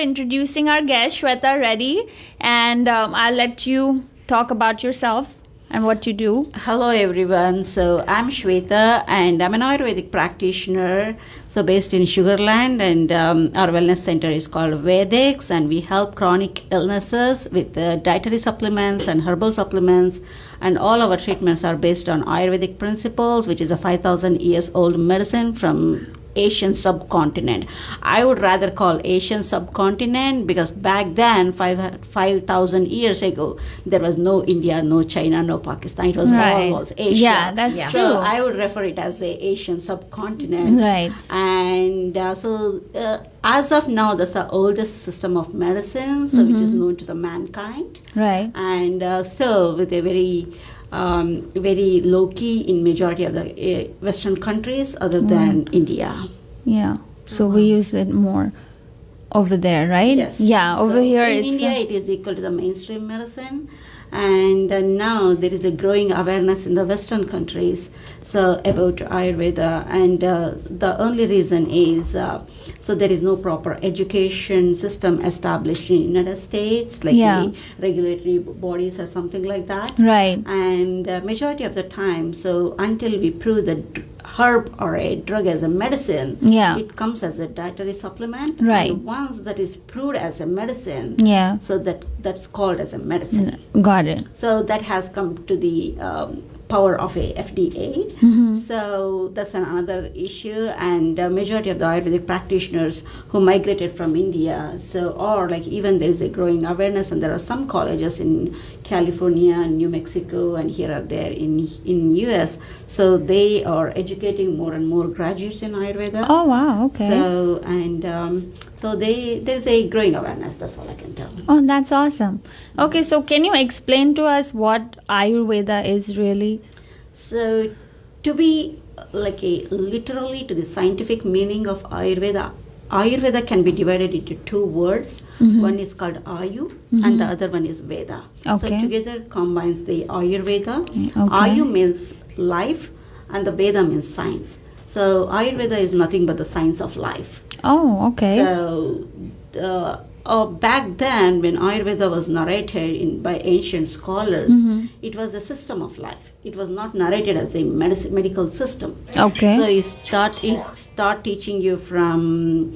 Introducing our guest, Shweta Reddy, and I'll let you talk about yourself and what you do. Hello everyone. So I'm Shweta and I'm an Ayurvedic practitioner. So based in Sugarland, and our wellness center is called Vedix, and we help chronic illnesses with dietary supplements and herbal supplements. And all our treatments are based on Ayurvedic principles, which is a 5,000 years old medicine from Asian subcontinent. I would rather call Asian subcontinent because back then, 5,000 years ago, there was no India, no China, no Pakistan. It was all was Asia. Yeah, that's true. So I would refer it as a Asian subcontinent. Right. And as of now, that's the oldest system of medicine, so which is known to the mankind. Right. And still with a very low key in majority of the Western countries other than India. Yeah. So we use it more over there, right? Yes. Yeah. So Over here, in it's India, it is equal to the mainstream medicine. And now there is a growing awareness in the Western countries about Ayurveda, and the only reason is so there is no proper education system established in the United States, like the regulatory bodies or something like that. Right. And majority of the time, so until we prove that herb or a drug as a medicine, it comes as a dietary supplement. Right. And once that is proved as a medicine, so that's called as a medicine. Got it. So that has come to the power of a FDA. So that's another issue, and majority of the Ayurvedic practitioners who migrated from India, or like even there's a growing awareness, and there are some colleges in California, New Mexico, and here or there in US. So they are educating more and more graduates in Ayurveda. Oh wow, okay. So there's a growing awareness. That's all I can tell. Oh, that's awesome. Okay, so can you explain to us what Ayurveda is really? So, to be literally to the scientific meaning of Ayurveda, Ayurveda can be divided into two words. One is called Ayu, and the other one is Veda. Okay. So together combines the Ayurveda. Okay. Ayu means life, and the Veda means science. So Ayurveda is nothing but the science of life. Oh, okay. So back then, when Ayurveda was narrated by ancient scholars, it was a system of life. It was not narrated as a medical system. Okay. So it start teaching you from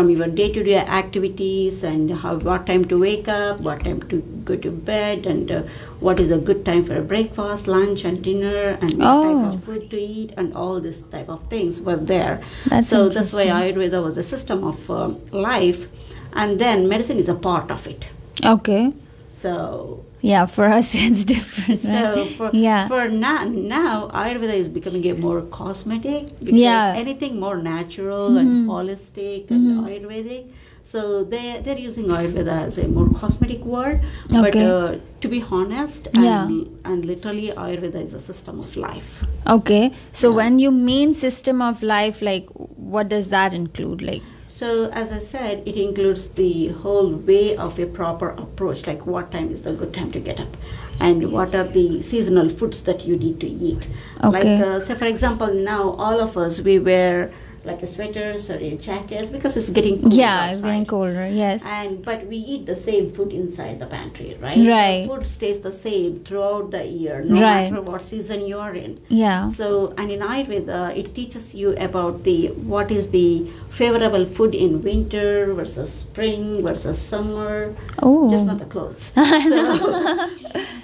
your day-to-day activities, and what time to wake up, what time to go to bed, and what is a good time for a breakfast, lunch, and dinner, and what type of food to eat, and all this type of things were there. That's why Ayurveda was a system of life, and then medicine is a part of it. Okay. So yeah, for us it's different. so for now Ayurveda is becoming a more cosmetic, because anything more natural and holistic and Ayurvedic, so they're using Ayurveda as a more cosmetic word. But to be honest, and literally Ayurveda is a system of life. Okay, so when you mean system of life, like what does that include? Like, so as I said, it includes the whole way of a proper approach, like what time is the good time to get up, and what are the seasonal foods that you need to eat. Okay. Like, say for example, now all of us, we wear like a sweaters or a jackets because it's getting cold outside. It's getting colder, yes. But we eat the same food inside the pantry, right? Right. The food stays the same throughout the year, no matter what season you are in. Yeah. So, and in Ayurveda, it teaches you about what is the favorable food in winter versus spring versus summer. Oh. Just not the clothes.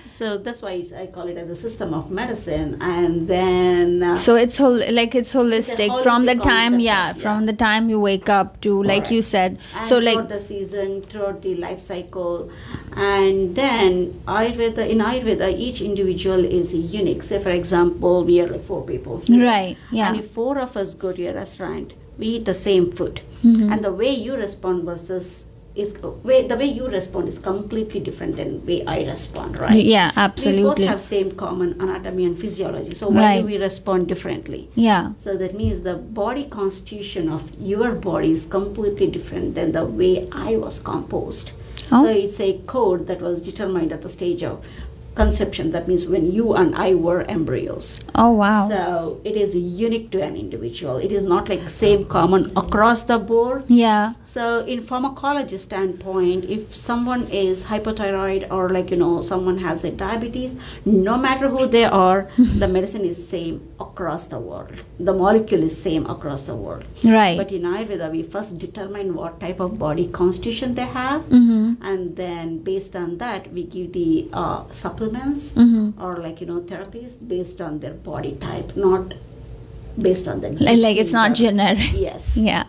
So that's why I call it as a system of medicine, and then so it's holistic from the time from the time you wake up to like you said. And so throughout the season, throughout the life cycle, and then in Ayurveda, each individual is unique. Say for example, we are like 4 people here, right? Yeah. And if 4 of us go to a restaurant, we eat the same food, and the way you respond the way you respond is completely different than the way I respond, right? Yeah, absolutely. We both have same common anatomy and physiology, so why do we respond differently? Yeah. So that means the body constitution of your body is completely different than the way I was composed. So it's a code that was determined at the stage of conception. That means when you and I were embryos. Oh, wow. So it is unique to an individual. It is not like same common across the board. Yeah. So in pharmacology standpoint, if someone is hypothyroid or someone has a diabetes, no matter who they are, the medicine is same across the world. The molecule is same across the world. Right. But in Ayurveda, we first determine what type of body constitution they have, and then based on that, we give the supplements or therapies based on their body type, not based on the disease. Like it's not generic. Yes. Yeah.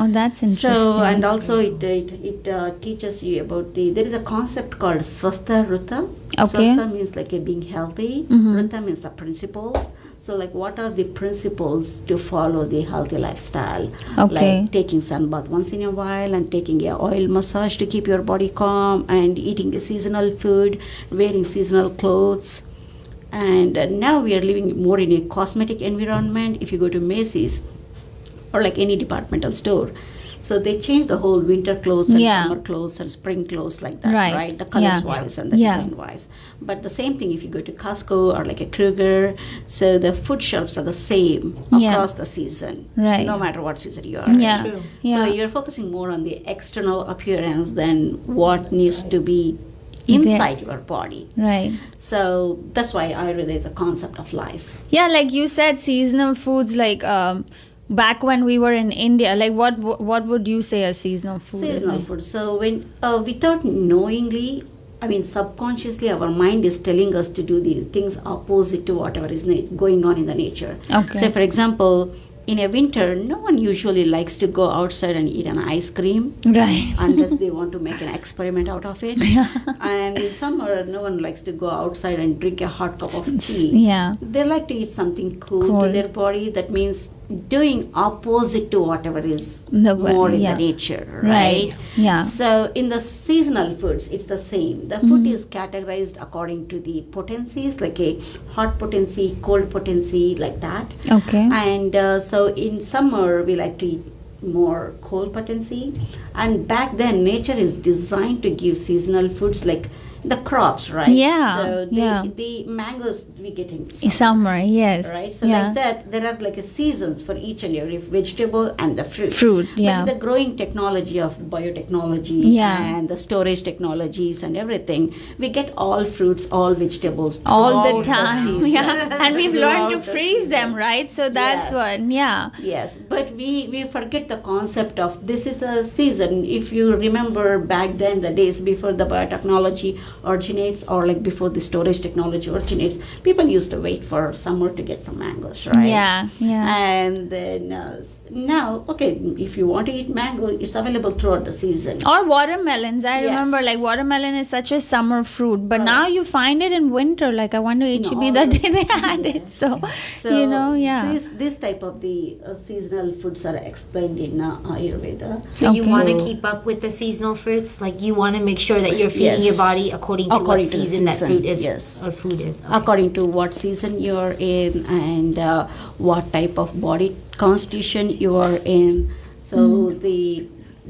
Oh, that's interesting. So, and also it teaches you about there is a concept called Swastha Ruta. Okay. Swastha means like being healthy. Ruta means the principles. So like what are the principles to follow the healthy lifestyle? Okay. Like taking sunbath once in a while and taking a oil massage to keep your body calm and eating a seasonal food, wearing seasonal clothes. And now we are living more in a cosmetic environment. If you go to Macy's, or like any departmental store, so they change the whole winter clothes and summer clothes and spring clothes like that, right? The colors wise and the design wise. But the same thing if you go to Costco or like a Kruger, so the food shelves are the same across the season, right? No matter what season you are. Yeah. True. So you're focusing more on the external appearance than what needs to be inside your body. Right. So that's why Ayurveda is a concept of life. Yeah, like you said, seasonal foods like back when we were in India, like what would you say a seasonal food is? Seasonal food. So when without knowingly, I mean subconsciously, our mind is telling us to do the things opposite to whatever is going on in the nature. Okay. So for example, in a winter, no one usually likes to go outside and eat an ice cream. Right. Unless they want to make an experiment out of it. And in summer, no one likes to go outside and drink a hot cup of tea. Yeah. They like to eat something cool to their body. That means doing opposite to whatever is more in the nature, right? Yeah. So in the seasonal foods, it's the same. The food is categorized according to the potencies, like a hot potency, cold potency, like that. Okay. And so in summer, we like to eat more cold potency. And back then, nature is designed to give seasonal foods like the crops, right? Yeah. So the mangoes we get in summer, yes. Right? So like that, there are like a seasons for each and every vegetable and the fruit. Yeah. But the growing technology of biotechnology and the storage technologies and everything, we get all fruits, all vegetables all the time. The And we've learned to freeze them, right? So that's one, Yes, but we forget the concept of this is a season. If you remember back then, the days before the biotechnology originates or like before the storage technology originates, people used to wait for summer to get some mangoes, right? Yeah. And then now, okay, if you want to eat mango, it's available throughout the season. Or watermelons. I remember like watermelon is such a summer fruit, but now you find it in winter. Like I went to HEB that day they had it. So this type of the seasonal foods are explained in Ayurveda. So you want to keep up with the seasonal fruits? Like you want to make sure that you're feeding your body according to what season that fruit is or food is. Okay. According to what season you're in and what type of body constitution you are in. So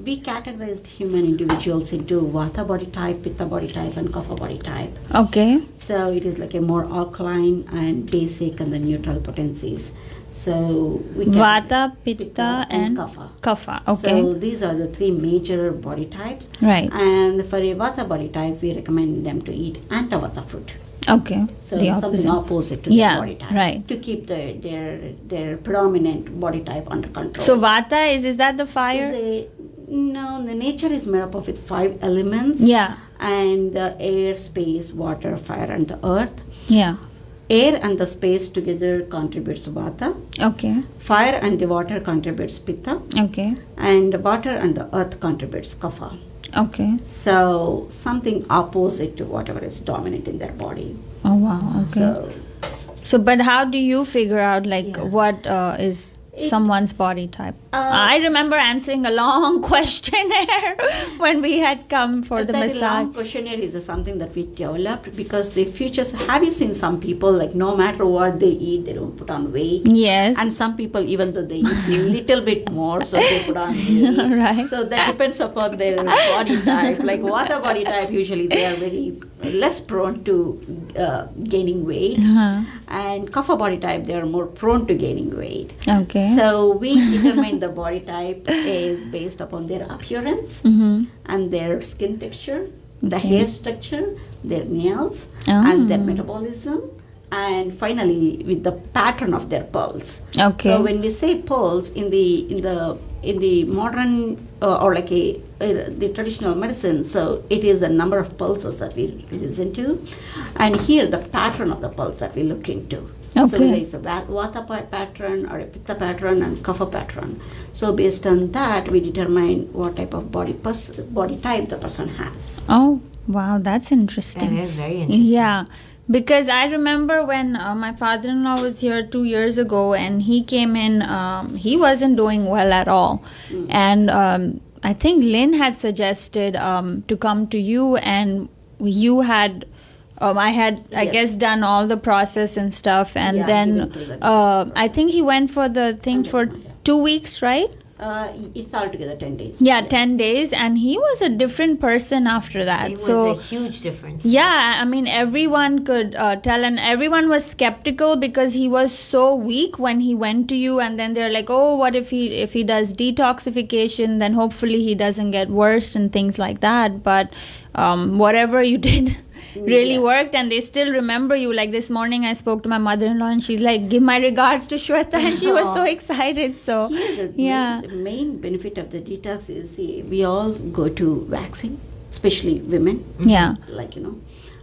we categorized human individuals into Vata body type, Pitta body type, and Kapha body type. Okay. So it is like a more alkaline and basic and the neutral potencies. So we Vata, Pitta, and Kapha. Okay. So these are the three major body types. Right. And for a Vata body type, we recommend them to eat Antavata food. Okay. So something opposite to the body type. Right. To keep their predominant body type under control. So Vata is that the fire? No, the nature is made up of 5 elements. Yeah. And the air, space, water, fire, and the earth. Yeah. Air and the space together contributes Vata. Okay. Fire and the water contributes Pitta. Okay. And water and the earth contributes Kapha. Okay. So something opposite to whatever is dominant in their body. Oh wow. Okay. So but how do you figure out what is? someone's body type? I remember answering a long questionnaire when we had come for the massage. That long questionnaire is something that we developed because the futures. Have you seen some people, like, no matter what they eat, they don't put on weight? Yes. And some people, even though they eat a little bit more, so they put on weight. Right. So that depends upon their body type. Like Vata body type, usually they are very less prone to gaining weight. And Kapha body type, they are more prone to gaining weight. Okay. So we determine the body type is based upon their appearance and their skin texture, the hair structure, their nails, and their metabolism, and finally with the pattern of their pulse. Okay. So when we say pulse in the modern or like the traditional medicine, so it is the number of pulses that we listen to, and here the pattern of the pulse that we look into. Okay. So whether it's a Vata pattern or a Pitta pattern and Kapha pattern. So based on that, we determine what type of body type the person has. Oh, wow, that's interesting. That is very interesting. Yeah, because I remember when my father-in-law was here 2 years ago, and he came in, he wasn't doing well at all. And I think Lynn had suggested to come to you, and you had... I had, I guess, done all the process and stuff, and then I think he went for the thing for 2 weeks, right? It's altogether 10 days. Yeah, 10 days, and he was a different person after that. It was a huge difference. Yeah, I mean, everyone could tell, and everyone was skeptical because he was so weak when he went to you, and then they're like, oh, what if he does detoxification, then hopefully he doesn't get worse and things like that. But whatever you did really worked, and they still remember you. Like this morning I spoke to my mother-in-law, and she's like, give my regards to Shweta, and she was so excited. So the main benefit of the detox is we all go to waxing, especially women, like,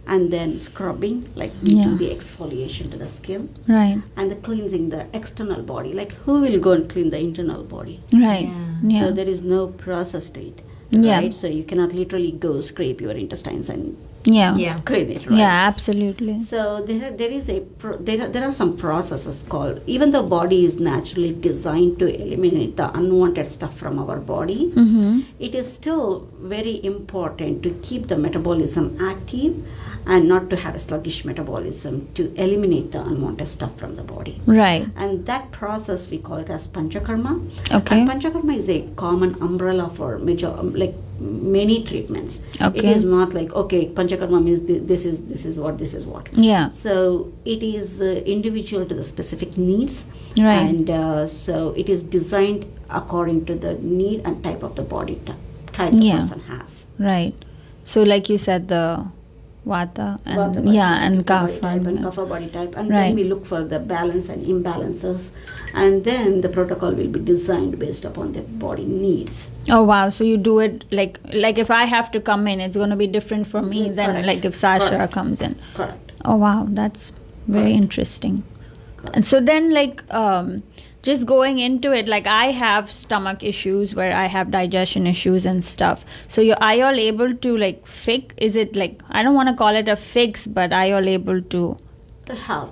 and then scrubbing, like we do the exfoliation to the skin, right, and the cleansing the external body. Like, who will go and clean the internal body? Right. So there is no process state, right? So you cannot literally go scrape your intestines and clean it, right? Yeah, absolutely. So there are some processes called, even though body is naturally designed to eliminate the unwanted stuff from our body, it is still very important to keep the metabolism active and not to have a sluggish metabolism, to eliminate the unwanted stuff from the body. Right. And that process, we call it as Panchakarma. Okay. And Panchakarma is a common umbrella for many treatments. Okay. It is not like, okay, Panchakarma means this is what. Yeah. So it is individual to the specific needs. Right. And so it is designed according to the need and type of the body type the person has. Right. So like you said, the Vata and and Kapha and Kapha body type, and then we look for the balance and imbalances, and then the protocol will be designed based upon the body needs. Oh wow! So you do it like if I have to come in, it's going to be different for me than like if Sasha comes in. Correct. Oh wow, that's very interesting. And so then just going into it, like I have stomach issues where I have digestion issues and stuff. So are you all able to like fix? Is it like, I don't want to call it a fix, but are you all able to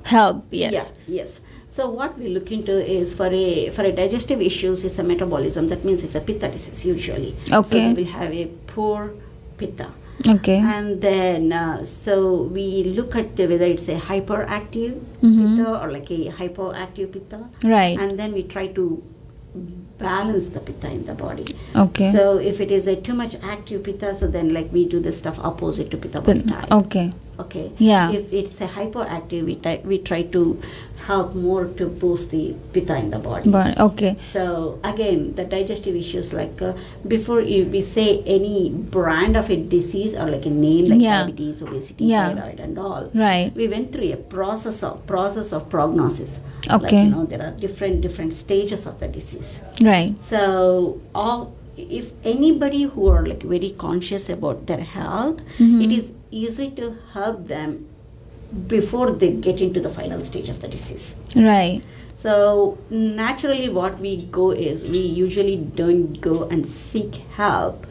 help? Yes. Yeah. Yes. So what we look into is for a digestive issues, it's a metabolism. That means it's a Pitta disease usually. Okay. So they will have a poor Pitta. Okay. And then so we look at whether it's a hyperactive Pitta or like a hypoactive Pitta. Right. And then we try to balance the Pitta in the body. Okay. So if it is a too much active Pitta, so then like we do the stuff opposite to Pitta body type. Okay. Yeah. If it's a hypoactive, we try to help more to boost the Pitta in the body. Okay. So again, the digestive issues, like before we say any brand of a disease or like a name like diabetes, obesity, thyroid and all, right, we went through a process of prognosis. Okay. Like, there are different stages of the disease. Right. So if anybody who are like very conscious about their health, it is easy to help them before they get into the final stage of the disease. Right. So naturally what we go is, we usually don't go and seek help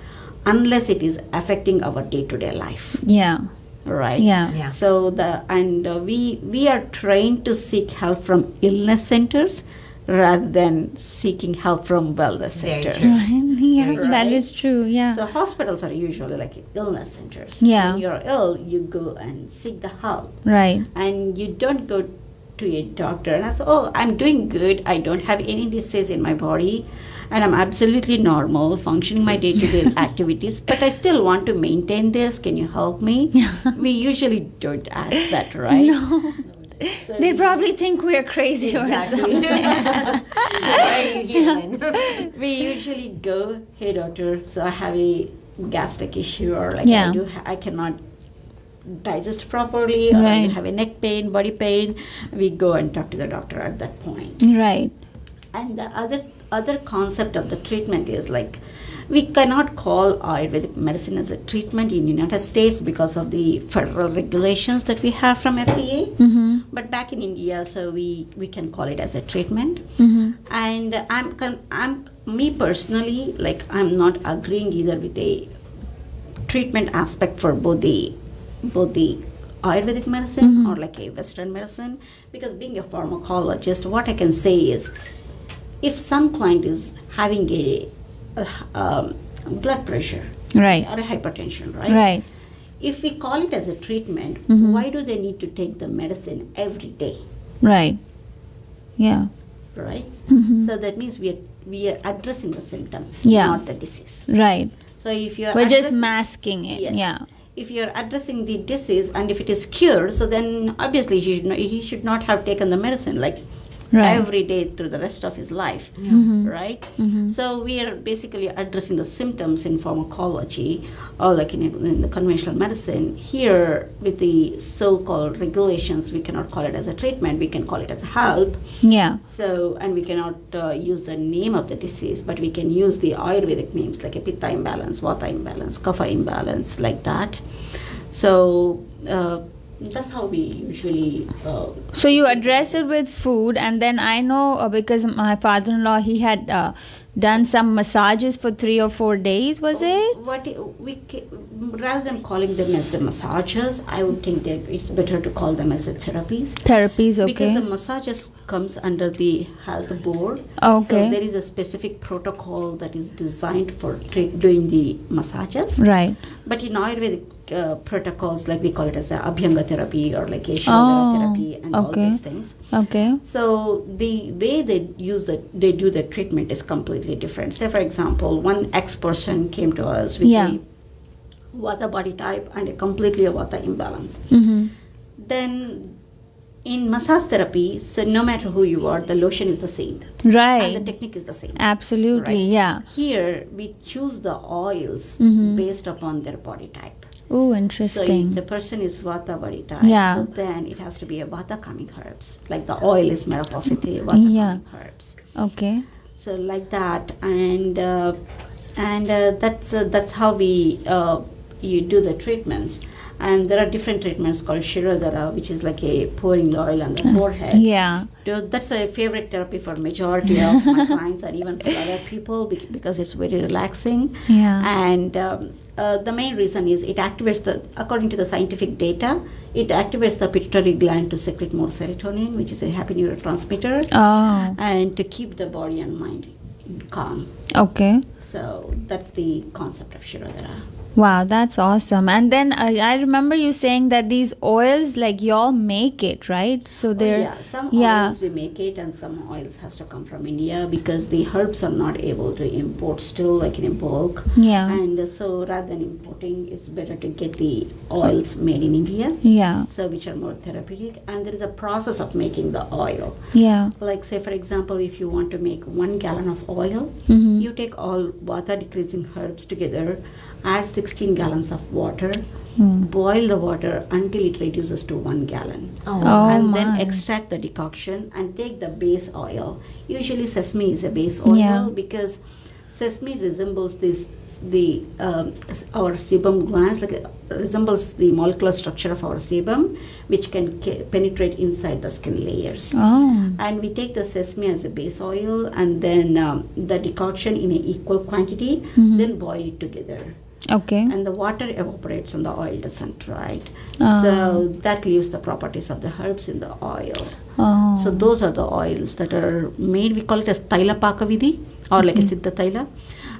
unless it is affecting our day-to-day life. Yeah. Right. Yeah. So we are trained to seek help from illness centers, rather than seeking help from wellness centers. Yeah, Right? that is true. Yeah. So hospitals are usually like illness centers. Yeah. When you're ill, you go and seek the help. Right. And you don't go to a doctor and say, oh, I'm doing good. I don't have any disease in my body. And I'm absolutely normal, functioning my day-to-day activities. But I still want to maintain this. Can you help me? We usually don't ask that, right? No. So They probably think we're crazy or something. We usually go, hey doctor, so I have a gastric issue, or like Yeah. I cannot digest properly, or I Right. have a neck pain, body pain. We go and talk to the doctor at that point. Right. And the other concept of the treatment is like, we cannot call Ayurvedic medicine as a treatment in United States because of the federal regulations that we have from FDA. Mm-hmm. But back in India, so we can call it as a treatment. Mm-hmm. And I'm me personally, like, I'm not agreeing either with a treatment aspect for both the Ayurvedic medicine Mm-hmm. or like a Western medicine, because being a pharmacologist, what I can say is, if some client is having a blood pressure, Right. or a hypertension, right? Right. If we call it as a treatment, Mhm. why do they need to take the medicine every day, Right. Yeah. right? Mhm. So that means we are addressing the symptom, Yeah. not the disease. Right. So if you are We're just masking it. yes. Yeah. If you are addressing the disease and if it is cured, so then obviously he should not have taken the medicine like Right. every day through the rest of his life, Mhm. right? Mhm. So we are basically addressing the symptoms in pharmacology, or like in the conventional medicine. Here, with the so-called regulations, we cannot call it as a treatment. We can call it as a help. Yeah. So, and we cannot use the name of the disease, but we can use the Ayurvedic names like a Pitta imbalance, Vata imbalance, Kapha imbalance, like that. So that's how we usually. So you address it with food, and then I know because my father-in-law, he had done some massages for 3 or 4 days. Was it? Rather than calling them as the massages, I would think that it's better to call them as a therapies. Therapies. Okay. Because the massages comes under the health board. Okay. So there is a specific protocol that is designed for doing the massages. Right. But in Ayurvedic protocols, like we call it as a Abhyanga therapy or like a Shivadara therapy and all okay. these things. Okay. So the way they do the treatment is completely different. Say for example, one ex-person came to us with Yeah. a Vata body type and a completely a Vata imbalance. Mm-hmm. Then in massage therapy, so no matter who you are, the lotion is the same. Right. And the technique is the same. Absolutely. Right. Yeah. Here, we choose the oils Mhm. based upon their body type. Oh, So interesting. if the person is Vata body type, Yeah. so then it has to be a Vata calming herbs. Like the oil is made up of the Vata Yeah. calming herbs. Okay. So like that, and that's how you do the treatments. And there are different treatments called Shirodhara, which is like a pouring the oil on the forehead. Yeah. That's a favorite therapy for majority of my clients and even for other people because it's very relaxing. Yeah. And the main reason is it activates according to the scientific data, it activates the pituitary gland to secrete more serotonin, which is a happy neurotransmitter, Oh. and to keep the body and mind calm. Okay. So that's the concept of Shirodhara. Wow, that's awesome. And then I remember you saying that these oils, like y'all make it, right? So they're Yeah, some yeah. oils we make it, and some oils has to come from India because the herbs are not able to import still like in a bulk. Yeah. And so rather than importing, it's better to get the oils made in India. Yeah. So which are more therapeutic, and there is a process of making the oil. Yeah. Like say for example, if you want to make 1 gallon of oil, Mhm. you take all Vata decreasing herbs together, add 16 gallons of water, boil the water until it reduces to 1 gallon. Oh. Oh And then my. extract the decoction and take the base oil. Usually sesame is a base oil Yeah. because sesame resembles our sebum glands, resembles the molecular structure of our sebum, which can penetrate inside the skin layers. Oh. And we take the sesame as a base oil and then the decoction in an equal quantity, Mhm. then boil it together. Okay. And the water evaporates and the oil doesn't, right? Ah. So that leaves the properties of the herbs in the oil. Oh. So those are the oils that are made. We call it as Taila Pakavidhi or like a Siddha Taila.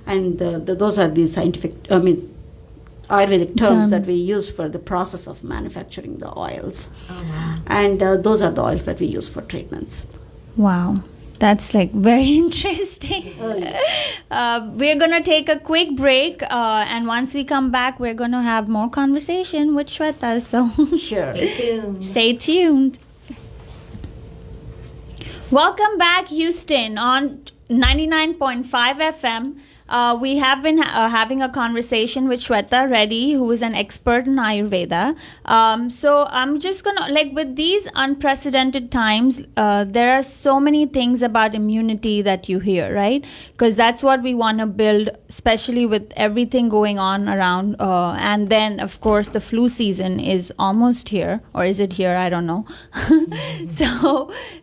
And those are the scientific, Ayurvedic terms that we use for the process of manufacturing the oils. Oh, wow. And those are the oils that we use for treatments. Wow. That's like very interesting. We're going to take a quick break. And once we come back, we're going to have more conversation with Shweta. So Sure. Stay tuned. stay tuned. Welcome back, Houston, on 99.5 FM. We have been having a conversation with Shweta Reddy, who is an expert in Ayurveda. So I'm just going to, like, with these unprecedented times, there are so many things about immunity that you hear, right? Because that's what we want to build, especially with everything going on around. And then, of course, the flu season is almost here. Or is it here? I don't know.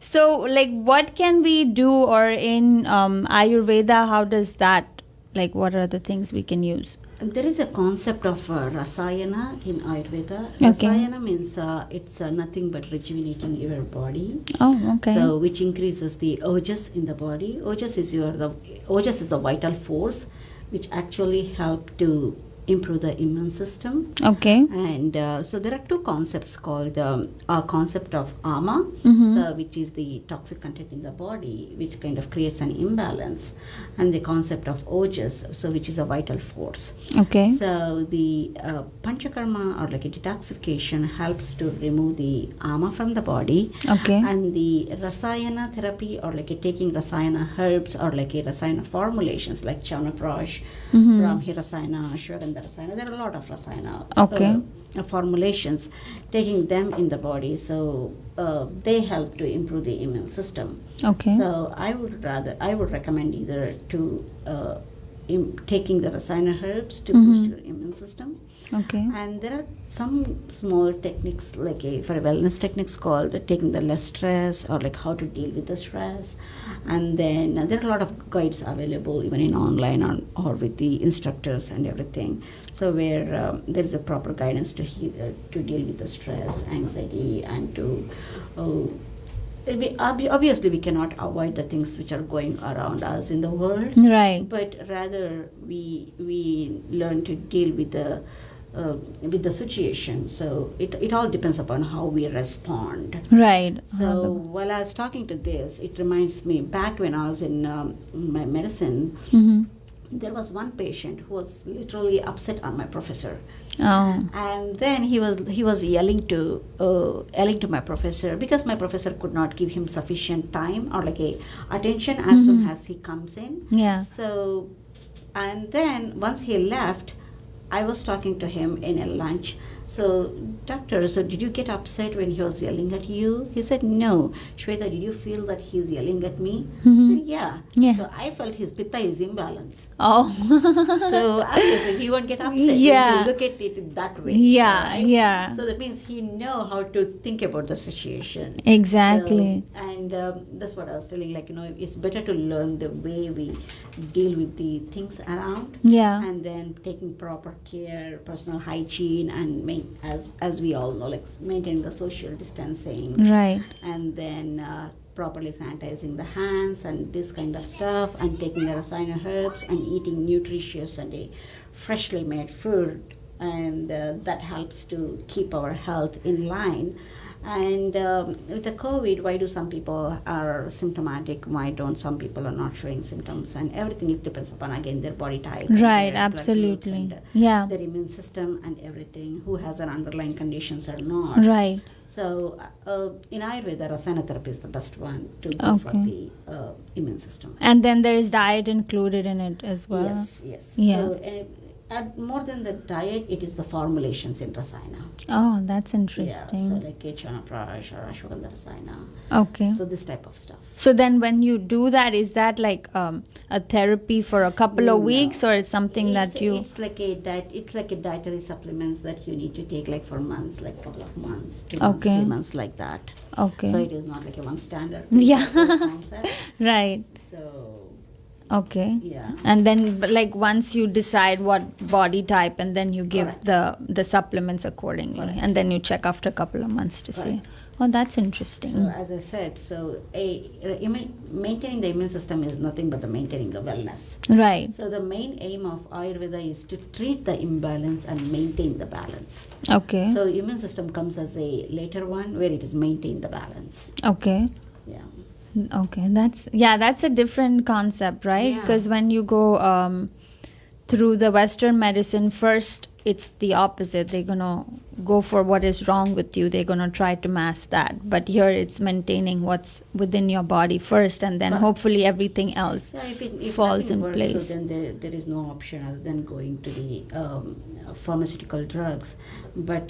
So, like, what can we do, or in Ayurveda, how does that, like, what are the things we can use? There is a concept of Rasayana in Ayurveda. Okay. Rasayana means it's nothing but rejuvenating your body. Oh, okay. So which increases the ojas in the body. Ojas is the vital force which actually help to improve the immune system. Okay. And so there are two concepts called a concept of ama, so which is the toxic content in the body, which kind of creates an imbalance, and the concept of ojas, so which is a vital force. Okay. So the Panchakarma, or like a detoxification, helps to remove the ama from the body. Okay. And the Rasayana therapy, or like a taking Rasayana herbs, or like a Rasayana formulations like Chyawanprash, Brahmi Rasayana, Ashwagandha Rasayana. There are a lot of Rasayana formulations, taking them in the body. So they help to improve the immune system. Okay. So I would recommend either to taking the Rasayana herbs to boost your immune system. Okay. And there are some small techniques, like for wellness techniques, called taking the less stress, or like how to deal with the stress. And then there are a lot of guides available even in online, or with the instructors and everything. So where there is a proper guidance to deal with the stress, anxiety, and to obviously we cannot avoid the things which are going around us in the world, Right. but rather we learn to deal with the situation. So it all depends upon how we respond. Right. So while I was talking to this, it reminds me back when I was in my medicine, there was one patient who was literally upset on my professor. Oh. And then he was yelling to my professor, because my professor could not give him sufficient time, or like a attention as soon as he comes in. Yeah. So, and then once he left, I was talking to him in a lunch. So, doctor, so did you get upset when he was yelling at you? He said, no. Shweta, did you feel that he's yelling at me? I said, yeah. Yeah. So I felt his pitta is imbalance. Oh. So obviously he won't get upset. Yeah. He will look at it that way. Yeah, right? yeah. So that means he know how to think about the situation. Exactly. So, and that's what I was telling. Like, it's better to learn the way we deal with the things around. Yeah. And then taking proper care, personal hygiene, and as we all know, like maintaining the social distancing. Right. And then properly sanitizing the hands and this kind of stuff, and taking the Rasayana herbs and eating nutritious and a freshly made food, and that helps to keep our health in line. And with the COVID, why do some people are symptomatic? Why don't some people are not showing symptoms? And everything, it depends upon, again, their body type. Right, their blood groups absolutely. and, Yeah. their immune system and everything, who has an underlying conditions or not. Right. So in Ayurveda, Rasayana therapy is the best one to go for the immune system. And then there is diet included in it as well. Yes. Yeah. So more than the diet, it is the formulations in Rasayana. Oh, that's Yeah, interesting. so like Chyawanprash or Ashwagandha Rasayana. Okay. So this type of stuff. So then when you do that, is that like a therapy for a couple of No. weeks, or it's something that you... It's like a diet. It's like a dietary supplements that you need to take like for months, like couple of months, 2 months, Okay. 3 months, like that. Okay. So it is not like a one standard. Yeah. concept. Right. So Okay. Yeah. And then like once you decide what body type, and then you give the supplements accordingly. And then you check after a couple of months to see. Oh, that's interesting. So as I said, maintaining the immune system is nothing but the maintaining the wellness. Right. So the main aim of Ayurveda is to treat the imbalance and maintain the balance. Okay. So immune system comes as a later one where it is maintain the balance. Okay. Yeah. Okay, that's a different concept, right? Because when you go through the Western medicine, first it's the opposite. They're gonna go for what is wrong with you. They're gonna try to mask that. But here it's maintaining what's within your body first, and then hopefully everything else falls in place. So then there is no option other than going to the pharmaceutical drugs. But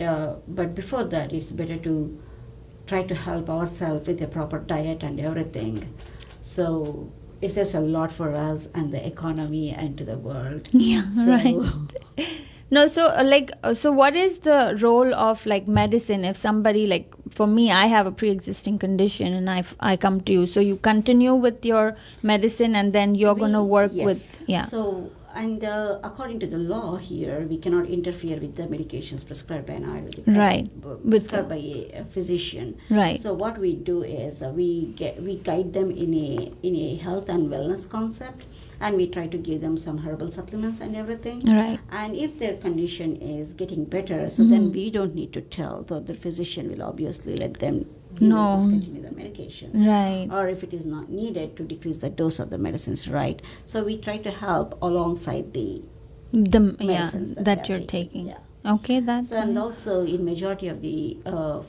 before that, it's better to try to help ourselves with a proper diet and everything. So it says a lot for us and the economy and to the world. Yeah, right. No, so what is the role of like medicine if somebody, like for me, I have a pre-existing condition and I come to you, so you continue with your medicine and then you're going to work with, So, and according to the law here, we cannot interfere with the medications prescribed by an Ayurvedic, prescribed by a physician. Right. So what we do is we guide them in a health and wellness concept, and we try to give them some herbal supplements and everything. Right. And if their condition is getting better, so then we don't need to tell. So the physician will obviously let them discontinue the medications. Right. Or if it is not needed, to decrease the dose of the medicines, right? So we try to help alongside the medicines that you're taking. Yeah. Okay, that's so, and also in majority of the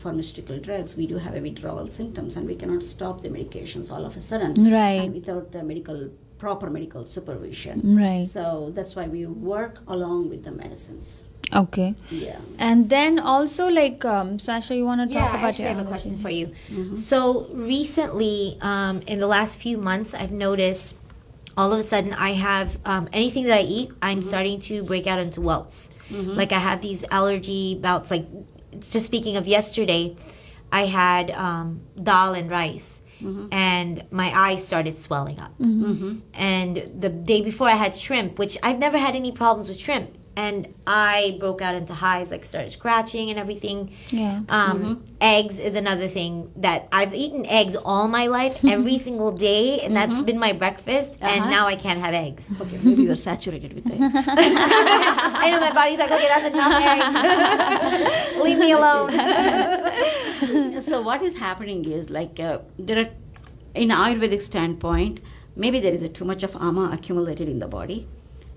pharmaceutical drugs, we do have a withdrawal symptoms, and we cannot stop the medications all of a sudden, right, and without the proper medical supervision. Right. So that's why we work along with the medicines. Okay. Yeah. And then also, like, Sasha, you want to talk about I have a question for you. Mm-hmm. So recently, in the last few months, I've noticed all of a sudden I have anything that I eat, I'm starting to break out into welts. Like I have these allergy bouts. Like, just speaking of yesterday, I had dal and rice. And my eyes started swelling up. And the day before I had shrimp, which I've never had any problems with shrimp. And I broke out into hives, like started scratching and everything. Yeah. Eggs is another thing that I've eaten eggs all my life, every single day, and that's been my breakfast. And now I can't have eggs. Okay, maybe you're saturated with eggs. I know, my body's like, okay, that's enough eggs. Leave me alone. So what is happening is, like, there are, in Ayurvedic standpoint, maybe there is too much of ama accumulated in the body.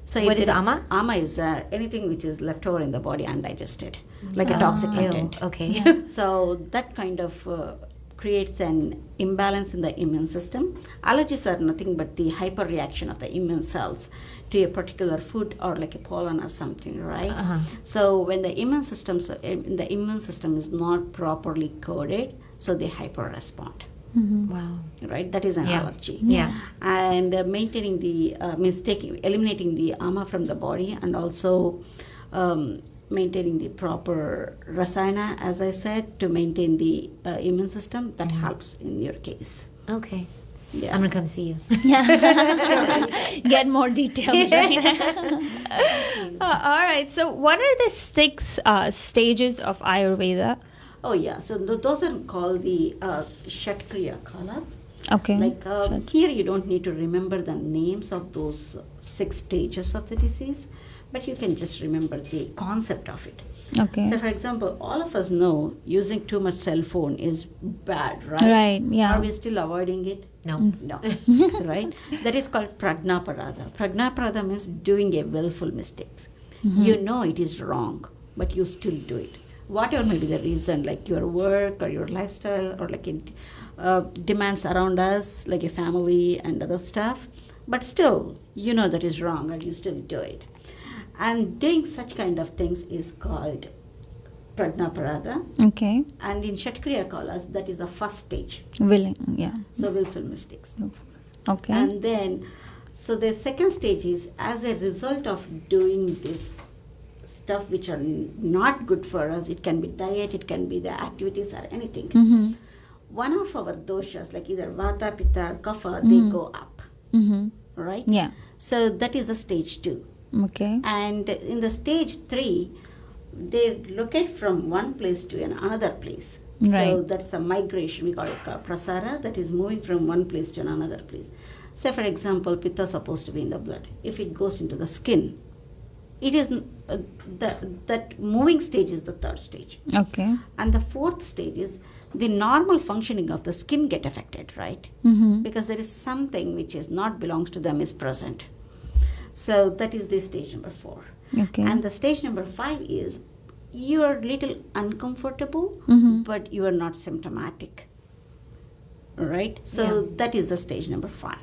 So what is ama? Ama is anything which is left over in the body undigested, like a toxic content. Okay. So that kind of creates an imbalance in the immune system. Allergies are nothing but the hyperreaction of the immune cells to a particular food or like a pollen or something, right? So when the immune system is not properly coded, so they hyper respond. Wow. Right, that is an allergy. Yeah. And maintaining the eliminating the ama from the body, and also maintaining the proper Rasayana, as I said, to maintain the immune system, that helps in your case. Okay. Yeah. I'm gonna come see you. Get more details, right? All right. So, what are the 6 stages of Ayurveda? Oh yeah, so those are called the Shatkriya Kalas. Okay. Like here, you don't need to remember the names of those 6 stages of the disease, but you can just remember the concept of it. Okay. So, for example, all of us know using too much cell phone is bad, right? Right. Yeah. Are we still avoiding it? No. No. Right? That is called prajnaparada. Prajnaparada means doing a willful mistakes. You know it is wrong, but you still do it. Whatever may be the reason, like your work or your lifestyle, or like it demands around us, like a family and other stuff, but still, you know that is wrong and you still do it. And doing such kind of things is called prajnaparada. Okay. And in Shatkriya Kalas, that is the first stage. Willing. Yeah. So willful mistakes. Okay. And then, so the second stage is, as a result of doing this stuff which are not good for us, it can be diet, it can be the activities or anything. One of our doshas, like either vata, pitta or kapha, they go up. right? Yeah. So that is the stage 2. Okay. And in the stage 3, they locate from one place to another place. So Right. that's a migration. We call it prasara, that is moving from one place to another place. So for example, pitta is supposed to be in the blood. If it goes into the skin, it is that moving stage is the 3rd stage. Okay. And the 4th stage is the normal functioning of the skin get affected, right? Mm-hmm. Because there is something which is not belongs to them is present. So that is the stage number 4. Okay. And the stage number 5 is you are little uncomfortable, Mm-hmm. but you are not symptomatic, right? So that is the stage number 5.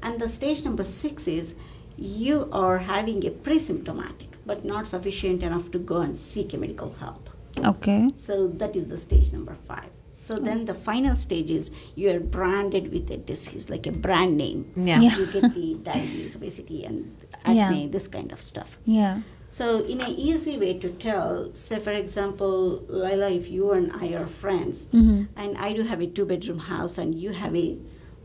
And the stage number 6 is you are having a pre-symptomatic, but not sufficient enough to go and seek a medical help. Okay. So that is the stage number 5. So then the final stage is you are branded with a disease, like a brand name. Yeah. Yeah. You get the diabetes, obesity, and acne, this kind of stuff. Yeah. So in an easy way to tell, say for example, Laila, if you and I are friends, Mm-hmm. and I do have a 2-bedroom house and you have a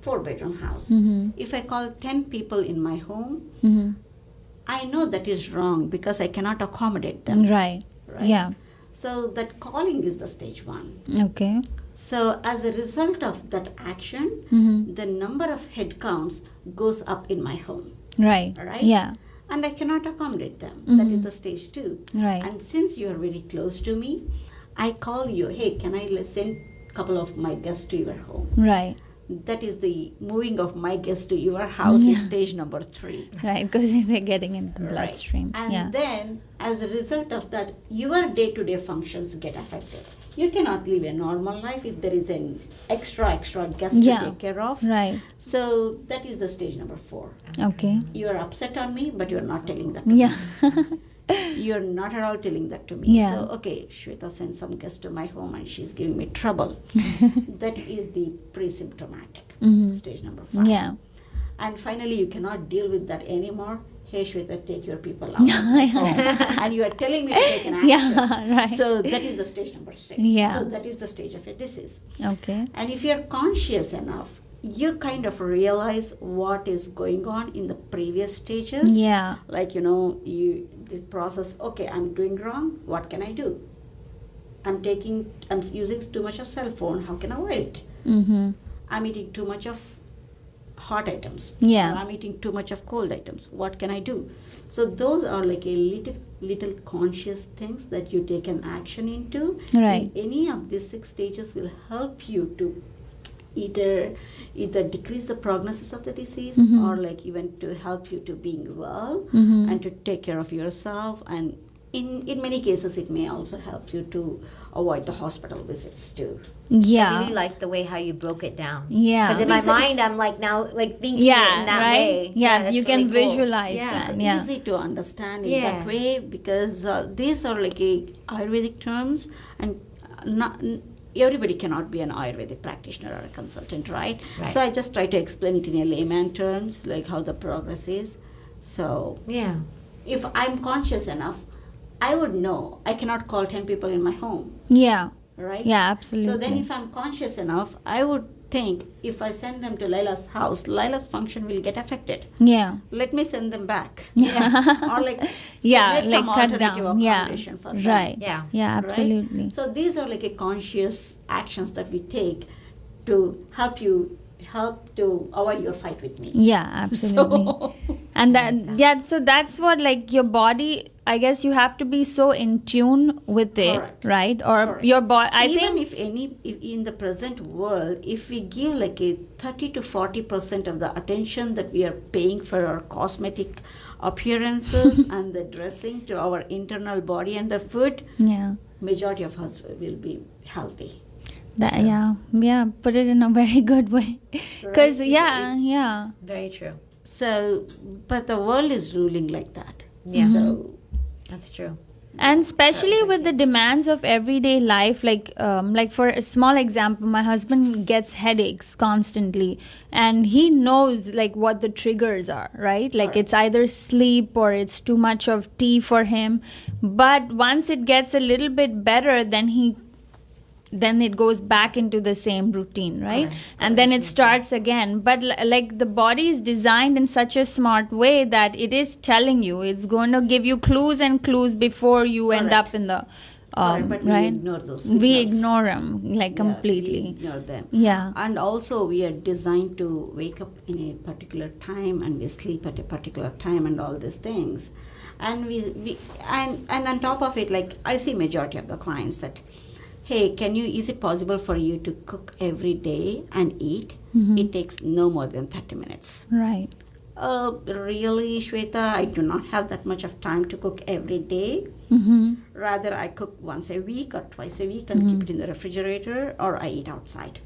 4-bedroom house, Mm-hmm. if I call 10 people in my home, Mm-hmm. I know that is wrong because I cannot accommodate them. Right. Right? Yeah. So that calling is the stage 1. Okay. So as a result of that action, Mm-hmm. the number of head counts goes up in my home. Right. Right? Yeah. And I cannot accommodate them. That is Mhm. the stage 2. Right. And since you are very close to me, I call you, hey, can I send a couple of my guests to your home? Right. That is the moving of my guests to your house is stage number 3. Right. Because they're getting into the Right. bloodstream. And Yeah. then, as a result of that, your day-to-day functions get affected. You cannot live a normal life if there is an extra guest Yeah. to take care of. Right. So that is the stage number 4. Okay. You are upset on me, but you are not telling that to me. Yeah. You are not at all telling that to me. Yeah. So, okay, Shweta sent some guest to my home and she's giving me trouble. That is the pre-symptomatic, Mhm. stage number 5. Yeah. And finally, you cannot deal with that anymore. Hey, Shweta, take your people out of my home. And you are telling me to take an action. Yeah. Right. So that is the stage number 6. Yeah. So that is the stage of a disease. Okay. And if you're conscious enough, you kind of realize what is going on in the previous stages. Yeah. Like, the process, okay, I'm doing wrong, what can I do? I'm using too much of cell phone, how can I avoid it? Mm-hmm. I'm eating too much of hot items. Yeah. Or I'm eating too much of cold items. What can I do? So those are like a little conscious things that you take an action into. Right. And any of these 6 stages will help you to either decrease the prognosis of the disease Mhm. or like even to help you to being well Mhm. and to take care of yourself. And in many cases it may also help you to avoid the hospital visits too. Yeah. I really like the way how you broke it down. Yeah. Because in my Because it's- mind, I'm like now like thinking Yeah, it in that right? way. Yeah, that's you can really cool. visualize Yeah. that. It's Yeah. easy to understand in Yeah. that way because these are like Ayurvedic terms, and everybody cannot be an Ayurvedic practitioner or a consultant, right? Right. So I just try to explain it in a layman terms, like how the progress is. So Yeah. if I'm conscious enough, I would know I cannot call 10 people in my home, Yeah. right? Yeah, absolutely. So then if I'm conscious enough, I would think if I send them to Laila's house, Laila's function will get affected. Yeah. Let me send them back. Yeah. Or like Yeah, make like some cut alternative down. Yeah. accommodation for them. Right. Yeah. Yeah, Right? absolutely. So these are like a conscious actions that we take to help to avoid your fight with me. Yeah, absolutely. So, And so that's what, like, your body, I guess you have to be so in tune with it, Correct. right? Or Correct. your body, I even think. if in the present world, if we give like a 30 to 40% of the attention that we are paying for our cosmetic appearances and the dressing to our internal body and the food, Yeah. majority of us will be healthy. Yeah, put it in a very good way. Because, Right? yeah. Very true. So, but the world is ruling like that. Yeah. So, That's true. And especially Certain with the kids. demands of everyday life, like for a small example, my husband gets headaches constantly, and he knows like what the triggers are, right? Like Correct. it's either sleep or it's too much of tea for him. But once it gets a little bit better, then he then it goes back into the same routine, right? Correct. And then it starts again. But like the body is designed in such a smart way that it is telling you, it's going to give you clues and clues before you end Correct. up in the But we right? ignore those We signals. ignore them like Yeah, completely. we ignore them. Yeah. And also we are designed to wake up in a particular time and we sleep at a particular time and all these things. And and on top of it, like I see majority of the clients that, hey, is it possible for you to cook every day and eat? Mhm. It takes no more than 30 minutes. Right. Really, Shweta, I do not have that much of time to cook every day. Mm-hmm. Rather, I cook once a week or twice a week and keep it in the refrigerator, or I eat outside.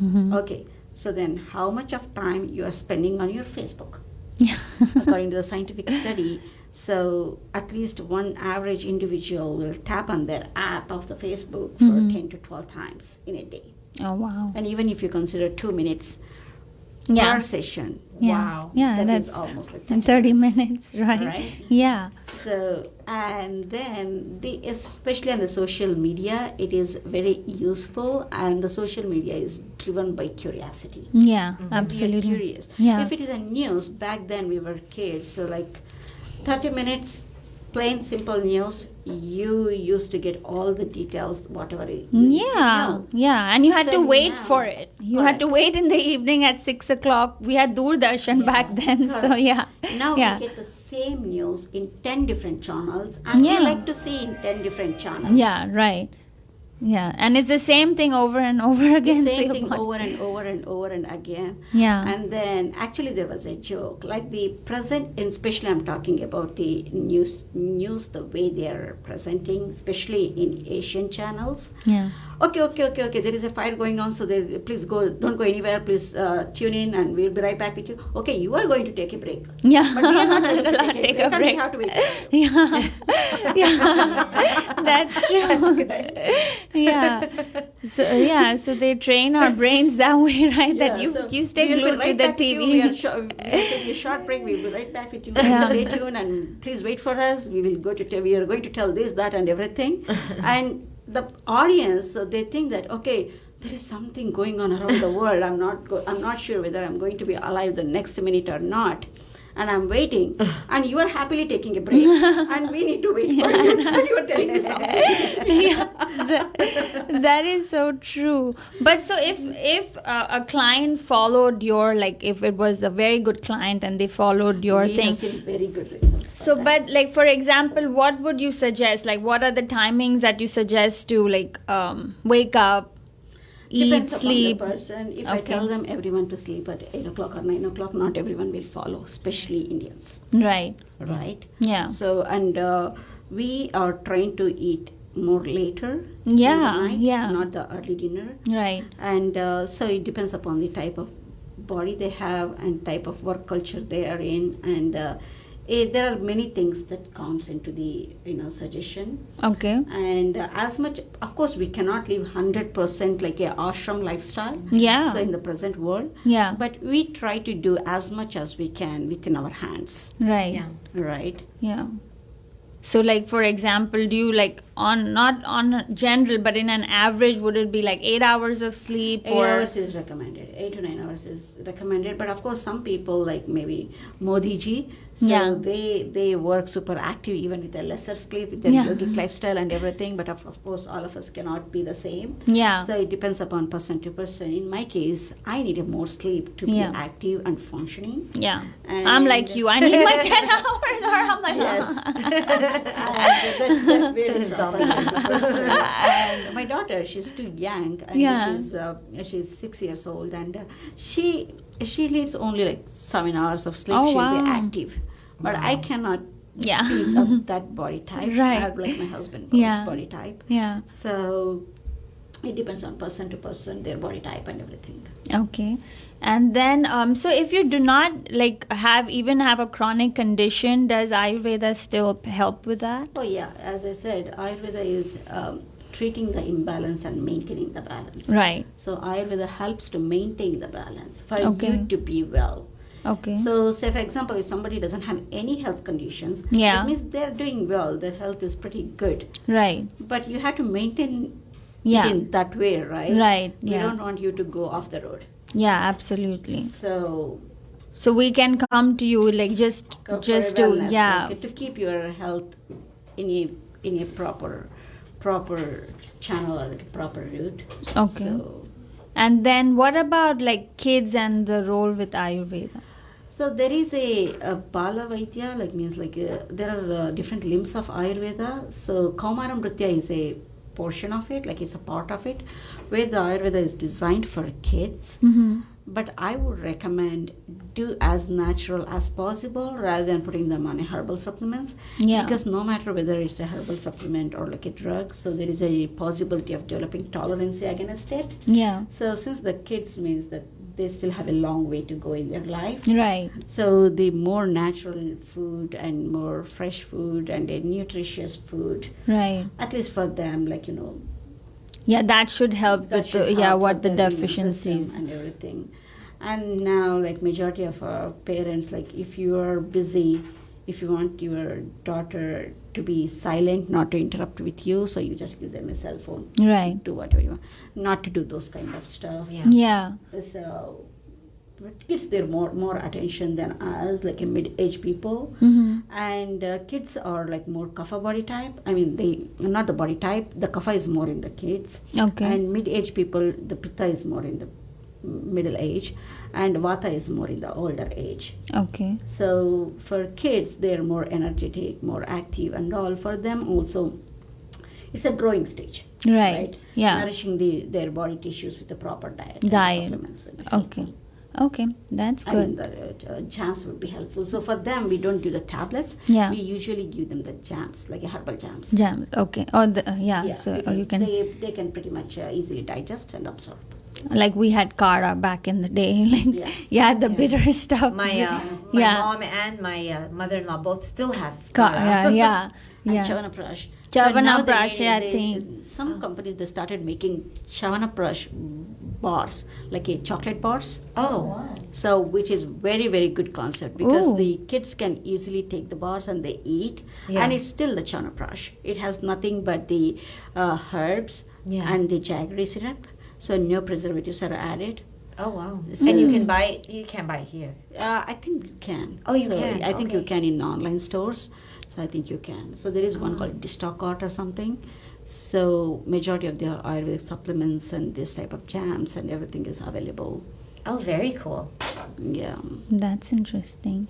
Mm-hmm. Okay, so then how much of time you are spending on your Facebook? Yeah. According to the scientific study, so at least one average individual will tap on their app of the Facebook for 10 to 12 times in a day. Oh wow. And even if you consider 2 minutes Yeah. per session, Yeah. Wow. Yeah, that that's is almost like 30 minutes, right? Right? Yeah. So, and then especially on the social media, it is very useful, and the social media is driven by curiosity. Yeah, We are absolutely. curious. Yeah. If it is a news, back then we were kids, so like 30 minutes, plain simple news, you used to get all the details, whatever you Yeah, know. yeah, and you had So to wait now- for it. You had to wait in the evening at 6 o'clock. We had Doordarshan back then, so Correct. yeah. Now yeah. we get the same news in 10 different channels, and Yeah. we like to see in 10 different channels. Yeah, right. Yeah, and it's the same thing over and over The again. so same your thing body- over and over and over and again. Yeah. And then actually there was a joke. Like the present, and especially I'm talking about the news, the way they are presenting, especially in Asian channels. Yeah. Okay. There is a fire going on, so please don't go anywhere. Please tune in, and we'll be right back with you. Okay, you are going to take a break. Yeah. But we are not going to Not take a break, and we have to wait. For you. Yeah. Yeah. That's true. Yeah. So they train our brains that way, right? Yeah, that so you stay we'll be glued right to the back with you. TV. We'll take a short break. We'll be right back with you. Yeah. Stay tuned and please wait for us. We are going to tell this, that, and everything. And the audience, so they think that okay, there is something going on around the world. I'm not sure whether I'm going to be alive the next minute or not. And I'm waiting, and you are happily taking a break, and we need to wait for you. And you are telling me something. Yeah, that is so true. But so if a client followed your, like if it was a very good client and they followed your We thing, have seen very good results. for so that. but like for example, what would you suggest? Like what are the timings that you suggest to like wake up, eat, Depends sleep? upon the person. If I Okay. tell them everyone to sleep at 8 o'clock or 9 o'clock, not everyone will follow, especially Indians, Right. right? Yeah. So, and we are trying to eat more later Yeah, in the night, yeah. not the early dinner. Right. And so it depends upon the type of body they have and type of work culture they are in. And there are many things that counts into the suggestion. Okay. And as much, of course, we cannot live 100% like a ashram lifestyle. Yeah. So in the present world. Yeah. But we try to do as much as we can within our hands, Right. Yeah. right? Yeah. So like for example, do you like not on general but in an average, would it be like 8 hours of sleep 8 or hours is recommended. 8 to 9 hours is recommended. But of course, some people like maybe Modi ji, so Yeah. they work super active even with a lesser sleep, with their Yeah. yogic lifestyle and everything. But of course, all of us cannot be the same. Yeah. So it depends upon person to person. In my case, I need a more sleep to be Yeah. active and functioning. Yeah. And I'm like you. I need my 10 hours or I'm like Yes. And that varies It's from all person to person. And my daughter, she's too young, and Yeah. she's 6 years old, and she needs only like 7 hours of sleep. Oh, She'll wow. be active, but I cannot Yeah. be of that body type. Right. I'm like my husband Yeah. body type. Yeah. So it depends on person to person, their body type and everything. Okay. And then so if you do not like have a chronic condition, does Ayurveda still help with that? Oh yeah, as I said, Ayurveda is treating the imbalance and maintaining the balance. Right. So Ayurveda helps to maintain the balance for Okay. you to be well. Okay. So say for example, if somebody doesn't have any health conditions, Yeah. that means they're doing well, their health is pretty good. Right. But you have to maintain Yeah. in that way, right? Right, We yeah. don't want you to go off the road. Yeah, absolutely. So So we can come to you like just for to wellness, yeah. like, to keep your health in a proper channel or like a proper route. Okay. So, And then what about like kids and the role with Ayurveda? so there is a Bala Vaidya, like means like there are different limbs of Ayurveda. So Kaumaram Nritya is a portion of it, like it's a part of it, where the Ayurveda is designed for kids. Mm-hmm. But I would recommend do as natural as possible rather than putting them on a herbal supplements. Yeah. Because no matter whether it's a herbal supplement or like a drug, so there is a possibility of developing tolerance against it. Yeah. So since the kids means that they still have a long way to go in their life. Right. So the more natural food and more fresh food and a nutritious food, Right. at least for them, like Yeah, that should help that with should the, yeah, help what with the their immune deficiencies. system and everything. And now, like majority of our parents, like if you are busy, if you want your daughter to be silent, not to interrupt with you, so you just give them a cell phone. Right. Do whatever you want, not to do those kind of stuff. Yeah. Yeah. So but kids, they're more attention than us, like a mid-age people. Mm-hmm. And kids are like more kapha body type. I mean, they not the body type. The kapha is more in the kids. Okay. And mid-age people, the pitta is more in the middle age, and vata is more in the older age. Okay. So for kids, they're more energetic, more active, and all. For them also, it's a growing stage. Right. Yeah. Nourishing their body tissues with the proper diet. Diet. And supplements would be Okay. helpful. Okay. That's I mean, good. the jams would be helpful. So for them, we don't give the tablets. Yeah. We usually give them the jams, like a herbal jams. Jams. Okay. Or the yeah. So because you can they can pretty much easily digest and absorb. like we had kara back in the day. Like Yeah. the bitter stuff. My Yeah. mom and my mother-in-law both still have Ka- kara. yeah. And Yeah. Chavanaprash. Chavanaprash, So now I they think. some companies they started making Chavanaprash bars, like a chocolate bars. Oh, So which is very very good concept because Ooh. the kids can easily take the bars and they eat, Yeah. and it's still the Chavanaprash. It has nothing but the herbs Yeah. and the jaggery syrup. So no preservatives are added. oh wow! So- And you can buy it. You can buy it here. I think you can. Oh, you So can, I think you okay. can in online stores. So I think you can. So there is one called Detox or something. So majority of the Ayurvedic supplements and this type of jams and everything is available. Oh, very cool. Yeah. That's interesting.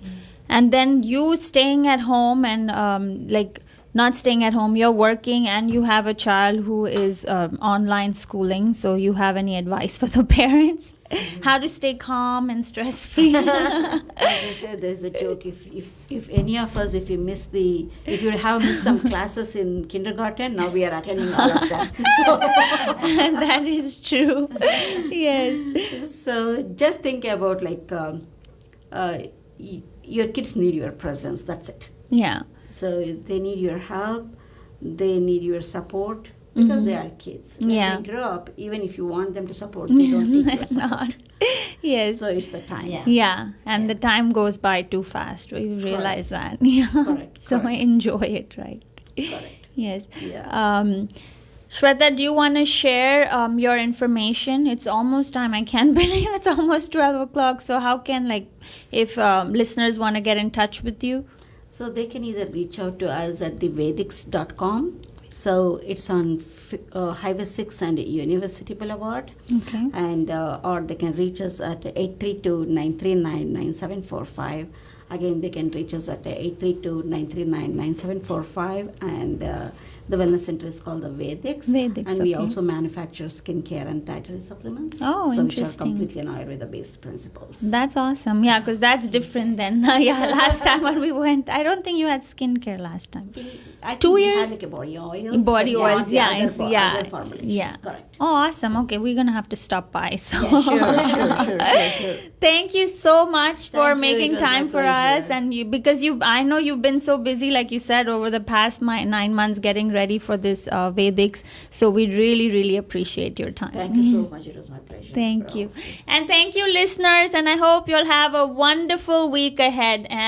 And then you staying at home and like not staying at home, you're working and you have a child who is online schooling. So you have any advice for the parents? How to stay calm and stress free? As I said, there's a joke. If any of us, if you have missed some classes in kindergarten, now we are attending all of them. That is true. Yes. So just think about like your kids need your presence. That's it. Yeah. So they need your help, they need your support because they are kids. When Yeah. they grow up, even if you want them to support, they don't take your support. Not. Yes. So it's the time. Yeah. Yeah, and the time goes by too fast. We realize that. Yeah. Correct, So correct. enjoy it, right? Correct. Yes. Yeah. Shweta, do you want to share your information? It's almost time. I can't believe it's almost 12 o'clock. So how can, like, if listeners want to get in touch with you? So they can either reach out to us at thevedics.com. So it's on Highway 6 and University Boulevard. Okay. And or they can reach us at 832-939-9745. Again, they can reach us at 832-939-9745. And the wellness center is called the Vedics. Vedics, and we okay. also manufacture skincare and dietary supplements. Oh, so which are interesting. completely on Ayurveda-based principles. That's awesome. Yeah, because that's different than last time when we went. I don't think you had skincare last time. I think 2 we years? had like a body oils. Body but oils, not the yeah, other yeah, formulations. yeah. Correct. Oh, awesome. Okay, we're gonna have to stop by. So Sure. thank you so much for Thank you. making It was my time for us, pleasure. and because I know you've been so busy, like you said, over the past 9 months getting ready for this Vedics. So we really appreciate your time. Thank you so much. It was my pleasure. Thank for you, all of and thank you, listeners. And I hope you'll have a wonderful week ahead. And